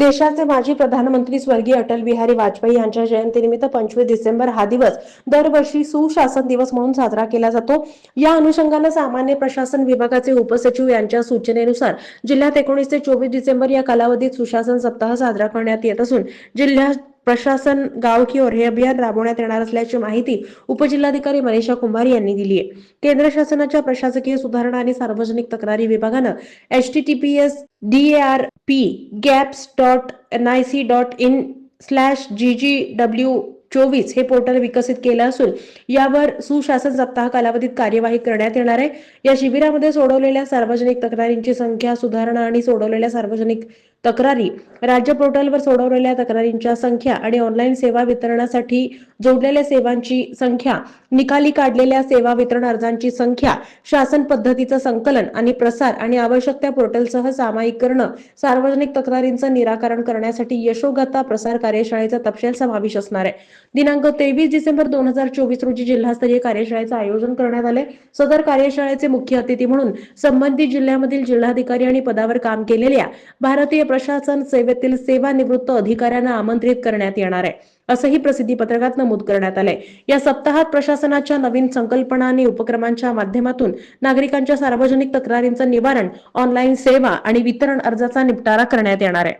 देशाचे माजी प्रधानमंत्री स्वर्गीय अटल बिहारी वाजपेयी यांच्या जयंतीनिमित्त 25 डिसेंबर हा दिवस दरवर्षी सुशासन दिवस म्हणून साजरा केला जातो। या अनुषंगाने सामान्य प्रशासन विभागाचे उपसचिव यांच्या सूचनेनुसार जिल्ह्यात 19 ते 24 डिसेंबर या कालावधीत सुशासन सप्ताह साजरा करण्यात येत असून जिल्ह्यात प्रशासन गाव की ओर हे अभियान राबवण्यात येणार असल्याची माहिती उपजिल्हाधिकारी मनीषा कुंभार यांनी दिली आहे। केंद्र शासनाच्या प्रशासकीय सुधारणा आणि सार्वजनिक तक्रारी विभागानं https://gaps.nic.in/ggw24 हे पोर्टल विकसित केलं असून यावर सुशासन सप्ताह कालावधीत कार्यवाही करण्यात येणार आहे। या शिबिरामध्ये सोडवलेल्या सार्वजनिक तक्रारींची संख्या, सुधारणा आणि सोडवलेल्या सार्वजनिक तक्रारी, राज्य पोर्टलवर सोडवलेल्या तक्रारींच्या संख्या आणि ऑनलाईन सेवा वितरणासाठी जोडलेल्या सेवांची संख्या, निकाली काढलेल्या सेवा वितरण अर्जांची संख्या, शासन पद्धतीचं संकलन आणि प्रसार आणि आवश्यक त्या पोर्टलसह सामायिक करणं, सार्वजनिक तक्रारींचं निराकरण करण्यासाठी यशोगाथा प्रसार कार्यशाळेचा तपशील समावेश असणार आहे। दिनांक 23 डिसेंबर 2024 रोजी जिल्हास्तरीय कार्यशाळेचं आयोजन करण्यात आले। सदर कार्यशाळेचे मुख्य अतिथी म्हणून संबंधित जिल्ह्यामधील जिल्हाधिकारी आणि पदावर काम केलेल्या भारतीय प्रशासन सेवेतील सेवानिवृत्त अधिकाऱ्यांना आमंत्रित करण्यात येणार आहे, असंही प्रसिद्धी पत्रकात नमूद करण्यात आलंय। या सप्ताहात प्रशासनाच्या नवीन संकल्पना आणि उपक्रमांच्या माध्यमातून नागरिकांच्या सार्वजनिक तक्रारींचं निवारण, ऑनलाईन सेवा आणि वितरण अर्जाचा निपटारा करण्यात येणार आहे।